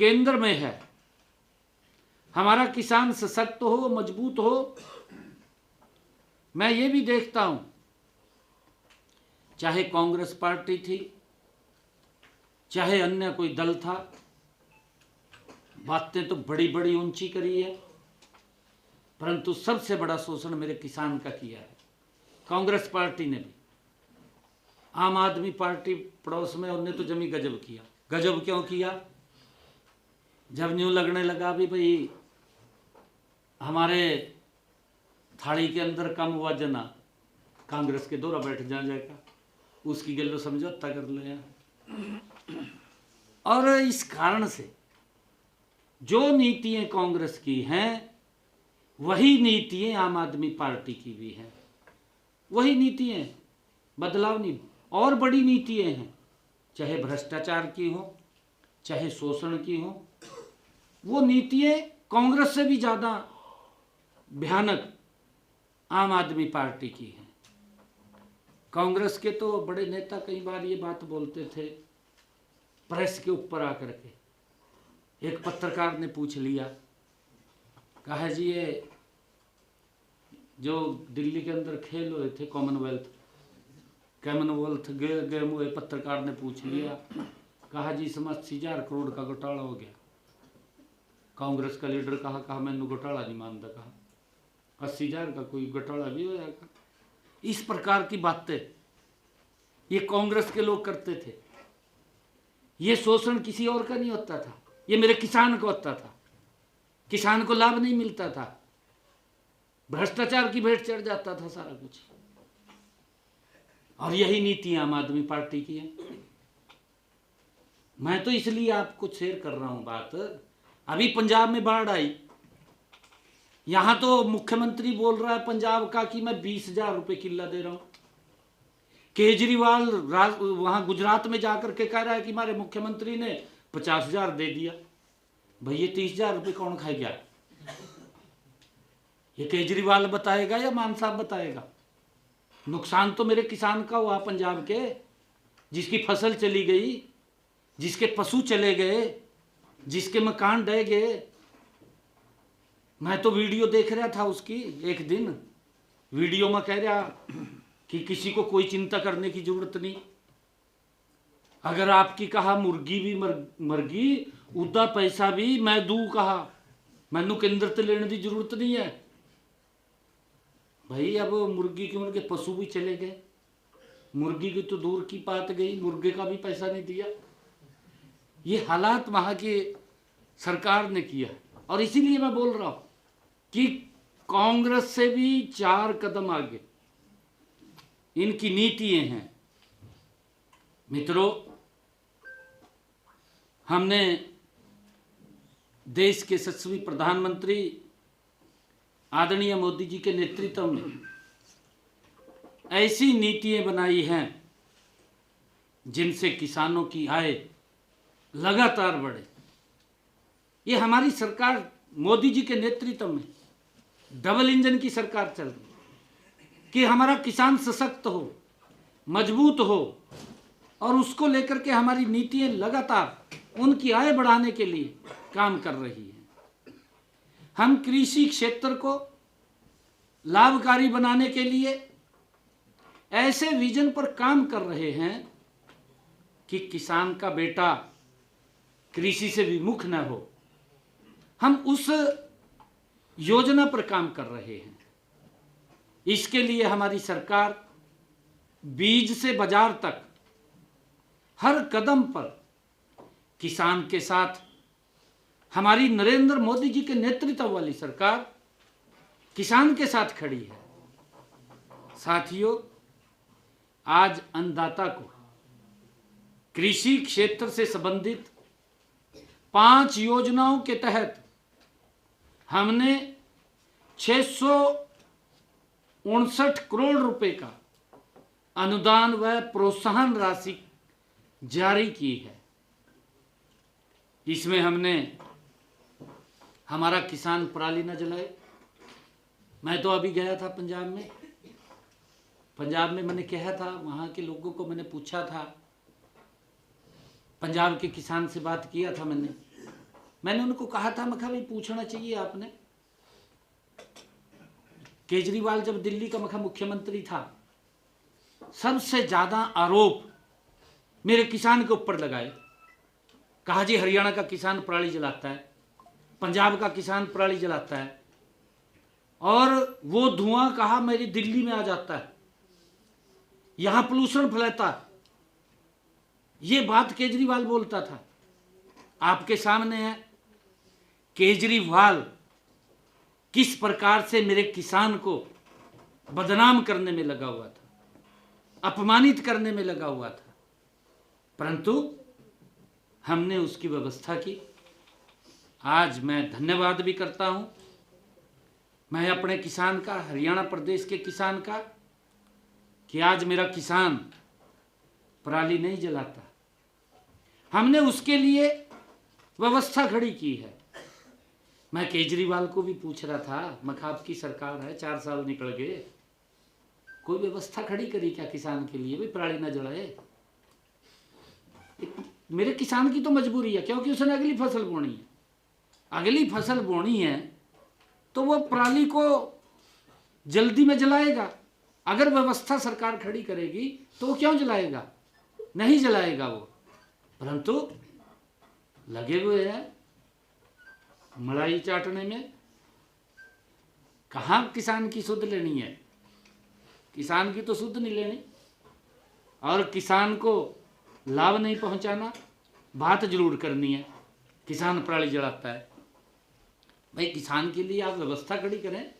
केंद्र में है। हमारा किसान सशक्त हो, मजबूत हो। मैं ये भी देखता हूं, चाहे कांग्रेस पार्टी थी, चाहे अन्य कोई दल था, बातें तो बड़ी बड़ी ऊंची करी है, परंतु सबसे बड़ा शोषण मेरे किसान का किया है कांग्रेस पार्टी ने भी। आम आदमी पार्टी पड़ोस में, उन्होंने तो जमी गजब किया। गजब क्यों किया? जब न्यू लगने लगा भी भाई हमारे थाली के अंदर कम वजन आ, कांग्रेस के दौरा बैठ जाएगा, उसकी गलो समझौता कर लिया। और इस कारण से जो नीतियां कांग्रेस की हैं वही नीतियां आम आदमी पार्टी की भी हैं। वही नीतियां, बदलाव नहीं। और बड़ी नीतियां हैं, चाहे भ्रष्टाचार की हो, चाहे शोषण की हो, वो नीतियां कांग्रेस से भी ज़्यादा भयानक आम आदमी पार्टी की हैं। कांग्रेस के तो बड़े नेता कई बार ये बात बोलते थे प्रेस के ऊपर आकर के। एक पत्रकार ने पूछ लिया, कहा जी ये जो दिल्ली के अंदर खेल हुए थे कॉमनवेल्थ गेम हुए, पत्रकार ने पूछ लिया, कहा जी इसमें 80,000 करोड़ का घोटाला हो गया। कांग्रेस का लीडर कहा मैंने घोटाला नहीं मानता, कहा 80,000 का कोई घोटाला भी हो जाएगा। इस प्रकार की बातें ये कांग्रेस के लोग करते थे। ये शोषण किसी और का नहीं होता था, ये मेरे किसान को होता था। किसान को लाभ नहीं मिलता था, भ्रष्टाचार की भेंट चढ़ जाता था सारा कुछ। और यही नीति आम आदमी पार्टी की है। मैं तो इसलिए आपको शेयर कर रहा हूं बात। अभी पंजाब में बाढ़ आई, यहां तो मुख्यमंत्री बोल रहा है पंजाब का कि मैं 20,000 रुपए किला दे रहा हूं। केजरीवाल वहां गुजरात में जाकर के कह रहा है कि हमारे मुख्यमंत्री ने 50,000 दे दिया। भाई ये 30,000 रुपये कौन खाएगा? ये केजरीवाल बताएगा या मान साहब बताएगा? नुकसान तो मेरे किसान का हुआ पंजाब के, जिसकी फसल चली गई, जिसके पशु चले गए, जिसके मकान ढह गए। मैं तो वीडियो देख रहा था उसकी, एक दिन वीडियो में कह रहा कि किसी को कोई चिंता करने की जरूरत नहीं। अगर आपकी कहा मुर्गी भी मरगी, उदा पैसा भी मैं दूं, कहा मैनू केंद्र ते लेने की जरूरत नहीं है। भाई अब मुर्गी के उनके पशु भी चले गए, मुर्गी की तो दूर की बात गई, मुर्गे का भी पैसा नहीं दिया। ये हालात वहां की सरकार ने किया। और इसीलिए मैं बोल रहा हूं कि कांग्रेस से भी 4 कदम आगे इनकी नीतियां हैं। मित्रों, हमने देश के यशस्वी प्रधानमंत्री आदरणीय मोदी जी के नेतृत्व में ऐसी नीतियां बनाई हैं जिनसे किसानों की आय लगातार बढ़े। ये हमारी सरकार मोदी जी के नेतृत्व में डबल इंजन की सरकार चल रही है कि हमारा किसान सशक्त हो, मजबूत हो, और उसको लेकर के हमारी नीतियां लगातार उनकी आय बढ़ाने के लिए काम कर रही है। हम कृषि क्षेत्र को लाभकारी बनाने के लिए ऐसे विजन पर काम कर रहे हैं कि किसान का बेटा कृषि से विमुख न हो। हम उस योजना पर काम कर रहे हैं। इसके लिए हमारी सरकार बीज से बाजार तक हर कदम पर किसान के साथ, हमारी नरेंद्र मोदी जी के नेतृत्व वाली सरकार किसान के साथ खड़ी है। साथियों, आज अन्नदाता को कृषि क्षेत्र से संबंधित 5 योजनाओं के तहत हमने 659 करोड़ रुपए का अनुदान व प्रोत्साहन राशि जारी की है। इसमें हमने हमारा किसान पराली न जलाए। मैं तो अभी गया था पंजाब में मैंने कहा था, वहाँ के लोगों को मैंने पूछा था, पंजाब के किसान से बात किया था मैंने मैंने उनको कहा था, मैं कहा भाई पूछना चाहिए आपने, केजरीवाल जब दिल्ली का मुख्यमंत्री था, सबसे ज्यादा आरोप मेरे किसान के ऊपर लगाए। कहा जी हरियाणा का किसान पराली जलाता है, पंजाब का किसान पराली जलाता है, और वो धुआं कहा मेरी दिल्ली में आ जाता है, यहां पोल्यूशन फैलता है। ये बात केजरीवाल बोलता था। आपके सामने है केजरीवाल किस प्रकार से मेरे किसान को बदनाम करने में लगा हुआ था, अपमानित करने में लगा हुआ था, परंतु हमने उसकी व्यवस्था की। आज मैं धन्यवाद भी करता हूं, मैं अपने किसान का, हरियाणा प्रदेश के किसान का, कि आज मेरा किसान पराली नहीं जलाता। हमने उसके लिए व्यवस्था खड़ी की है। मैं केजरीवाल को भी पूछ रहा था, मैं आपकी सरकार है, 4 साल निकल गए, कोई व्यवस्था खड़ी करी क्या किसान के लिए, भी पराली ना जलाए। मेरे किसान की तो मजबूरी है, क्योंकि उसने अगली फसल बोनी है। अगली फसल बोनी है तो वो पराली को जल्दी में जलाएगा। अगर व्यवस्था सरकार खड़ी करेगी तो वो क्यों जलाएगा, नहीं जलाएगा वो। परंतु लगे हुए हैं मलाई चाटने में। कहाँ किसान की सुध लेनी है, किसान की तो सुध नहीं लेनी, और किसान को लाभ नहीं पहुंचाना, बात जरूर करनी है। किसान पराली जलाता है, भाई किसान के लिए आप व्यवस्था खड़ी करें।